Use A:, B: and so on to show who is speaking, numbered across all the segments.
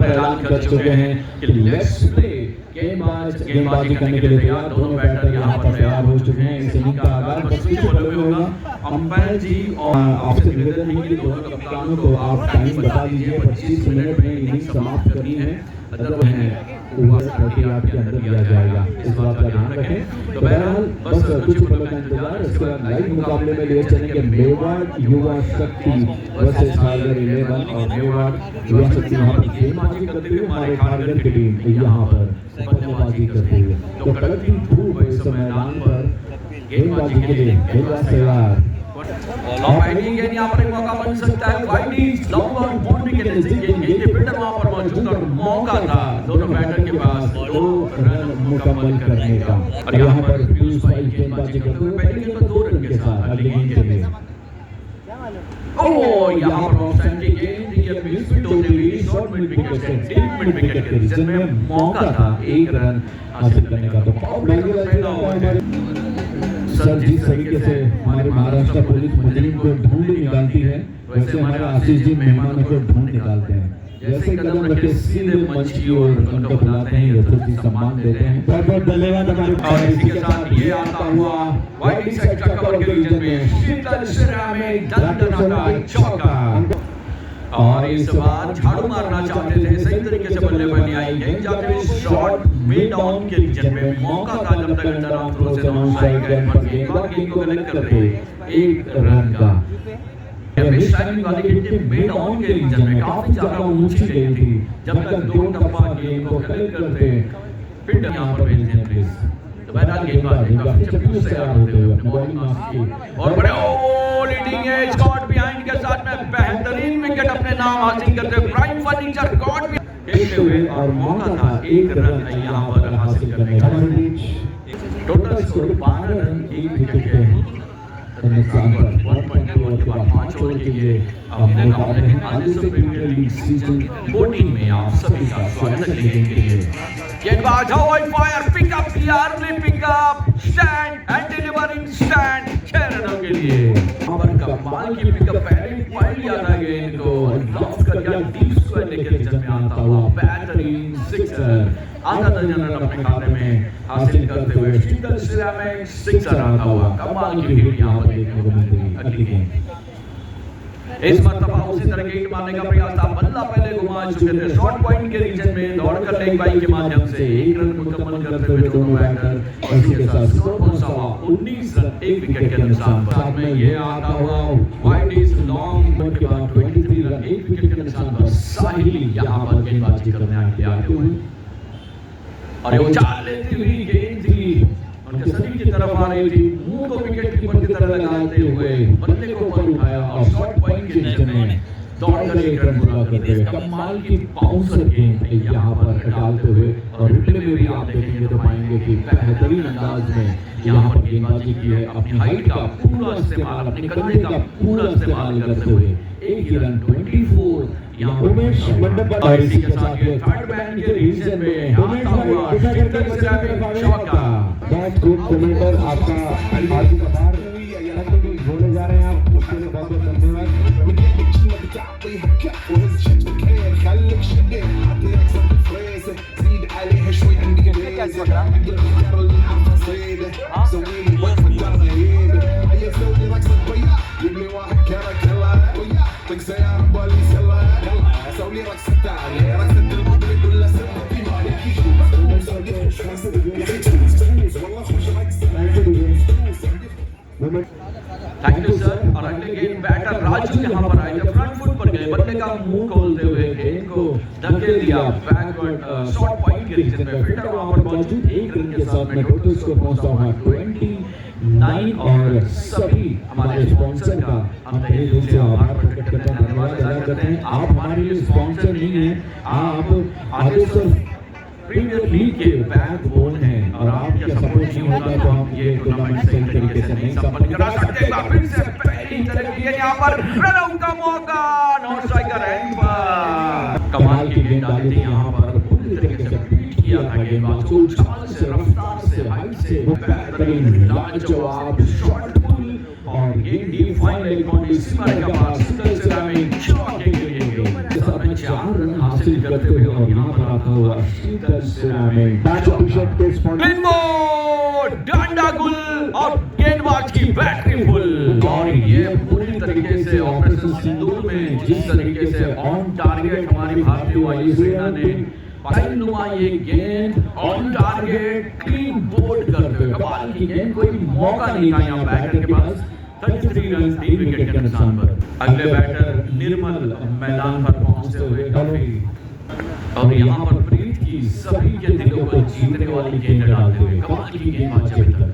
A: पर ऐलान कर चुके हैं कि लेट्स प्ले। गेंदबाजी करने के लिए तैयार, दोनों बैटर यहाँ पर तैयार हो चुके हैं। इस इनिंग का आगाज 25 बॉलों में होगा। अंपायर जी और आपसे निवेदन है कि दोनों कप्तानों को आप टाइम बता दीजिए, 25 मिनट में इनिंग समाप्त करनी है, अदरवाइज ओवर 30 के अंदर दिया जाएगा। इस बात का ध्यान रखें। तो बहरहाल बस कुछ पलों का इंतजार, इसके बाद लाइव मुकाबले में ले चलेंगे मेवाड़ युवा शक्ति वर्सेस टाइगर 11 और मेवाड़ युवा शक्ति यहाँ पर गेंदबाजी करते हुए हमारे टाइगर की टीम यहाँ पर बल्लेबाजी करती है। तो कड़कती धूप इस मैदान पर गेंदबाजी के लिए गेंदबाज तैयार।
B: लॉन्ग बैटिंग गेंद यहाँ पर एक मौका बन सकता है। वाइड लॉन्ग ऑन बाउंड्री के नजदीक गेंद फील्डर वहां पर मौजूद और मौका था दोनों बैटर के पास 2 रन मुकम्मल करने का।
A: और यहाँ पर पीयूष भाई गेंदबाजी करते हुए पहली गेंद पर 2 रन के साथ अगली गेंद के लिए।
B: ओह, यहाँ पर ऑफ साइड की गेंद, ये मिसफिट होती हुई शॉर्ट मिड विकेट से डीप मिड विकेट के रीजन में मौका था 1 रन हासिल करने का। तो
A: सर जिस तरीके से हमारे महाराष्ट्र पुलिस मुजरिम को ढूंढ निकालती है, वैसे हमारे आशीष जी मेहमानों को ढूंढ निकालते हैं। जैसे कदम रखे सीधे मंच की ओर उनको बुलाते हैं, यथोचित सम्मान देते हैं। बहुत बहुत धन्यवाद हमारे।
B: और इसी के साथ ये आता हुआ वाइड साइड का कवर के रीजन में शीतल सिरा में दंडनाटा चौका। और इस बार झाड़ू मारना चाहते थे, सही तरीके से बल्ले पर नहीं आई गेंद, जाते हुए शॉट मिड ऑन के रीजन में मौका था, जब तक अंडर आर्म थ्रो से नॉन स्ट्राइक एंड पर गेंद को कलेक्ट करते 1 रन का। मिस टाइमिंग वाली गेंद मिड ऑन के रीजन में काफी ज्यादा ऊंची गई थी, जब तक 2 टप्पा गेंद को कलेक्ट करते फील्डर यहां पर भेजते हैं प्लीज। तो बहरहाल गेंदबाज का पीछे पीछे तैयार होते हुए अपनी बॉलिंग मास्क की और बड़े लीडिंग एज शॉट बिहाइंड के साथ में बेहतरीन विकेट अपने नाम हासिल करते हुए प्राइम फर्नीचर गॉड भी खेलते हुए और मौका था 1 रन यहां पर हासिल करने का। टोटल स्कोर 12 रन 1 विकेट के नुकसान पर 1.2 ओवर के बाद 5 ओवर के लिए मुकाबले हैं। आदित्य प्रीमियर लीग सीजन 14 में आप सभी का स्वागत है। के लिए गेंदबाज हवाई fire pickup clearly pickup stand and delivering stand 6 रनों के लिए। और कमाल की पिकअप पहले पॉइंट लिया था गेंद को लॉक कर दिया डीप स्क्वायर लेकर रीजन में आता हुआ बेहतरीन सिक्सर, आधा दर्जन रन अपने खाते में हासिल करते हुए शीतल सिरा में सिक्सर आता हुआ। कमाल की हिट यहां पर देखने को मिलती है। अगली गेंद इस मर्तबा उसी तरह की हिट मारने का प्रयास था, बल्ला पहले घुमा चुके थे शॉर्ट पॉइंट के रीजन में दौड़कर लेग बाई के माध्यम से 1 रन मुकम्मल करते हुए दोनों बैटर और इसके साथ स्कोर पहुंचा 19 रन 1 विकेट के नुकसान पर। साथ में ये आता हुआ वाइड इज लॉन्ग बॉल के बाद 23 रन 1 विकेट के नुकसान पर साहिल यहां पर गेंदबाजी करने आते हुए और ये उछाल लेती हुई गेंद थी उनके शरीर की तरफ आ रही थी, मुंह को विकेट कीपर की तरह लगाते हुए बल्ले को ऊपर उठाया और शॉर्ट पॉइंट के नीचे में दौड़कर 1 रन पूरा करते हुए कमाल की बाउंसर गेंद यहां पर डालते हुए। और रिप्ले में भी आप देखेंगे तो पाएंगे कि बेहतरीन अंदाज में यहां पर गेंदबाजी की है, अपनी हाइट का पूरा इस्तेमाल, अपने कंधे का पूरा इस्तेमाल करते हुए 1 रन 24 यहां उमेश मंडप और इसी के साथ ये थर्ड मैन के रीजन में आता हुआ शीतल सिरा में चौका।
A: बहुत खूब कमेंटर आपका हार्दिक आभार बोले जा रहे हैं आप, उसके लिए बहुत बहुत धन्यवाद।
B: Thank you sir. और अगले गेंद बैटर राजू यहां पर आए, फ्रंट फुट पर गए, बल्ले का मुंह खोलते हुए गेंद को धकेल दिया बैकवर्ड शॉर्ट पॉइंट के रीजन में। फील्डर वहां पर मौजूद 1 रन के साथ में टोटल स्कोर पहुंचता हुआ 29। और सभी हमारे स्पॉन्सर का हम तहे दिल से आभार प्रकट करते हैं, धन्यवाद अदा करते हैं। आप हमारे लिए स्पॉन्सर नहीं हैं, आप आदित्य प्रीमियर लीग के बैकबोन हैं और आपका सपोर्ट नहीं होता तो हम ये टूर्नामेंट सही तरीके से नहीं संपन्न करा सकते। फिर से पहली तरह की यहां पर रन आउट का मौका, नॉन स्ट्राइकर एंड पर कमाल की गेंद डाली थी यहां पर, पूरी तरीके से बीट किया था गेंदबाज को, उछाल से, रफ्तार से, हाइट से बेहतरीन लाजवाब शॉट पुल और गेंद डीप फाइन लेग बाउंड्री सीमा के पास शीतल सिरा में चौके के लिए 4 रन हासिल कर
A: करते हुए और यहाँ पर आता हुआ शीतल सिरामिक
C: मैच अभिषेक के स्पॉन्सर
B: डंडा गुल और गेंदबाज की बैटरी फुल। और ये पूरी तरीके से ऑपरेशन सिंदूर में जिस तरीके से ऑन टारगेट हमारी भारतीय वायुसेना ने पैनुमा ये गेंद ऑन टारगेट क्लीन बोल्ड करते हुए, कमाल की गेंद, कोई मौका नहीं था यहाँ बैटर के पास। 33 रन 3 विकेट के नुकसान पर। अगले बैटर निर्मल मैदान पर पहुंचते हुए काफी, और यहाँ पर प्रीत की सभी के दिलों को जीतने वाली गेंद डालते हुए, कमाल की गेंदबाज अभी तक।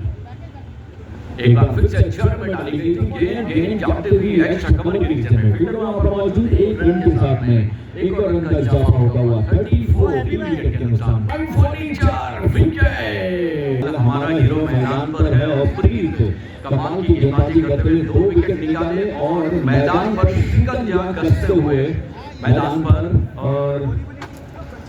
B: एक बार फिर से जड़ में डाली गई थी गेंद जाते हुए एक्स्ट्रा कवर के रीजन में, फील्डर वहां पर मौजूद, एक रन के साथ में एक और रन का इजाफा होता हुआ 34 विकेट के नुकसान। 44 विकेट। हमारा हीरो मैदान पर है और प्रीत कमाल की गेंदबाजी करते हुए 2 विकेट निकाले और मैदान पर शिकंजा कसते हुए मैदान पर, और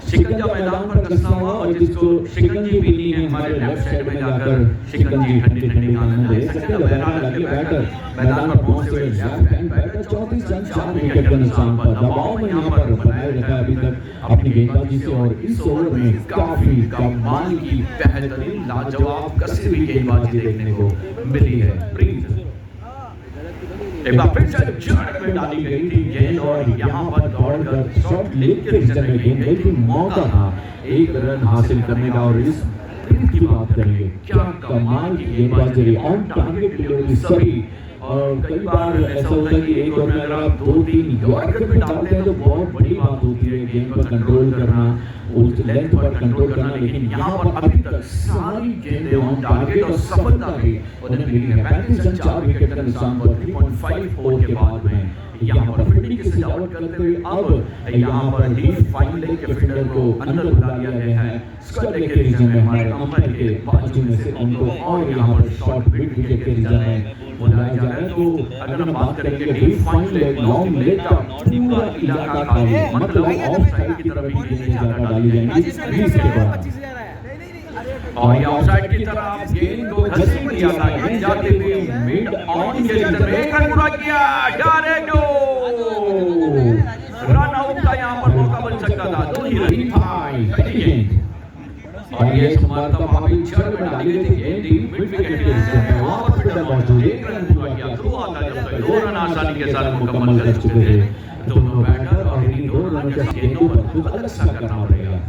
B: शिकंजा मैदान पर कसना हुआ, और जिसको शिकंजी पीनी है हमारे लेफ्ट साइड में जाकर शिकंजी ठंडी ठंडी आनंद ले सकते हैं। बहरहाल अगले बैटर मैदान पर पहुंचते हुए left hand batter 34 run 4 wicket के नुकसान पर दबाव में यहाँ पर बनाए रखा है अभी तक अपनी गेंदबाजी से, और इस ओवर में काफी कमाल की बेहतरीन लाजवाब कसी हुई गेंदबाजी देखने को मिली है। प्रीत एक बार फिर से जड़ में डाली गई थी गेंद और यहाँ पर दौड़कर शॉट लेग के रीजन में गेंद गई थी, मौका था एक रन हासिल करने का। और इस प्रीत की बात करेंगे, क्या कमाल की गेंदबाजी रही, ऑन टारगेट डिलीवरी सभी, और कई बार ऐसा होता है कि एक ओवर में अगर आप 2-3 यॉर्कर पे डालते हैं तो बहुत बड़ी बात होती है गेंद पर कंट्रोल करना, उस लेंथ पर कंट्रोल करना, लेकिन यहाँ पर अभी तक सारी गेंदें ऑन टारगेट और सफलता भी उन्हें मिली है। 35 रन 4 विकेट का नुकसान पर 3.54 के बाद में यहाँ पर फील्डिंग की सजावट करते हुए अब यहाँ पर डीप फाइन लेग के फील्डर को अंदर बुला लिया गया है स्क्वायर लेग के रीजन में हमारे अंपायर के बाजू में से उनको, और यहाँ पर शॉर्ट मिड विकेट के रीजन में बुलाया जा रहा है। तो अगर हम बात करेंगे deep fine leg long leg का पूरा इलाका खाली, मतलब ऑफ साइड की तरफ ही गेंदें ज्यादा डाली जाएंगी 20 के बाद, और ये ऑफ साइड की तरफ गेंद को घसीट दिया था, गेंद जाते हुए मिड ऑन के रीजन में एक रन पूरा किया, डायरेक्ट रन आउट का यहाँ पर मौका बन सकता था, 2 ही रन गेंद, और ये समारता भाभी जड़ में डाली गई थी गेंद मिड विकेट के रीजन में, वहां पर फील्डर मौजूद, एक रन पूरा किया। थ्रू आता जब तक 2 रन आसानी के साथ मुकम्मल कर चुके थे दोनों बैटर, और इन 2 रनों के गेंदों पर कुछ अलग सा करना पड़ेगा।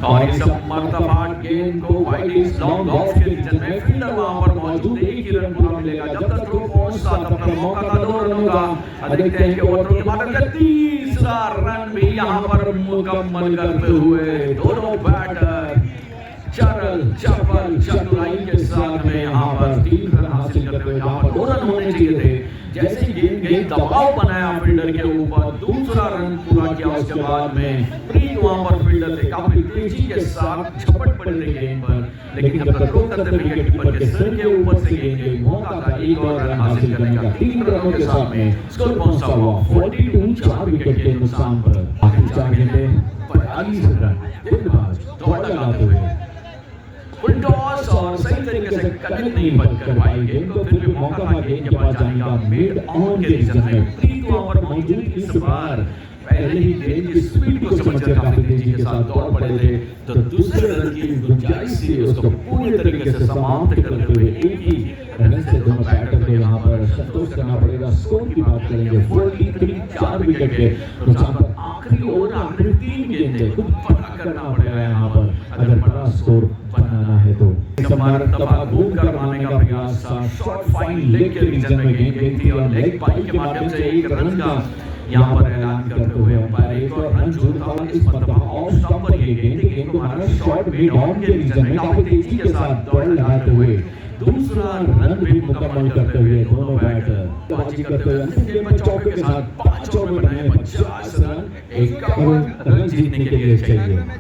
B: और इस मर्तबा गेंद को वाइड लॉन्ग ऑफ के रीजन में फील्डर वहां पर मौजूद, एक ही रन पूरा मिलेगा, जब तक थ्रो पहुंचता तब तक मौका था 2 रनों का। देखते हैं कि ओवर के बाद तीसरा रन भी यहां पर मुकम्मल करते हुए दोनों बैटर चरल चपल चतुराई के साथ में यहाँ पर 3 रन हासिल करते हुए, यहाँ पर 2 रन होने चाहिए थे। जैसे गेंद गई दबाव बनाया फील्डर के ऊपर, दूसरा रन पूरा किया, उसके बाद में प्रीत वहां पर फील्डर थे काफी तेजी के साथ झपट पड़े थे गेंद पर, लेकिन जब तक थ्रो करते विकेट कीपर के सिर के ऊपर से गेंद गई, मौका था एक और रन हासिल करने का। 3 रनों के साथ में स्कोर पहुंचा हुआ 42 4 विकेट के नुकसान पर। आखिरी 4 गेंदें 45 रन, गेंदबाज दौड़ लगाते हुए फुल टॉस और सही तरीके से कनेक्ट नहीं कर पाई गेंद को, फिर भी मौका था गेंद के पास जाने का मिड ऑन के रीजन में। प्रीत वहां पर मौजूद, इस बार पहले ही गेंद की स्पीड को समझकर काफी तेजी के साथ दौड़ पड़े थे, तो दूसरे रन की गुंजाइश थी उसको पूरी तरीके से समाप्त करते हुए एक ही रन से दोनों बैटर को यहाँ पर संतोष करना पड़ेगा। स्कोर की बात करेंगे 43 4 विकेट के नुकसान पर आखिरी ओवर आखिरी 3 गेंदें कुछ बड़ा करना पड़ेगा यहाँ पर अगर बड़ा स्कोर बनाना है तो। घूम कर बनाने का प्रयास था, शॉर्ट फाइन लेग के रीजन में गेंद गई थी और लेग पाइप के माध्यम से 1 रन का यहाँ पर ऐलान करते हुए अंपायर एक और रन जोड़ता हुआ इस मरतबा ऑफ स्टंप पर ये गेंद को मारा शॉर्ट मिड ऑन के रीजन में काफी तेजी के साथ दौड़ लगाते हुए दूसरा रन भी मुकम्मल करते हुए दोनों बैटर बाजी करते हुए अंतिम गेंद में चौके के साथ 5 ओवर में बनाए 50 रन, 51 रन जीतने के लिए चाहिए।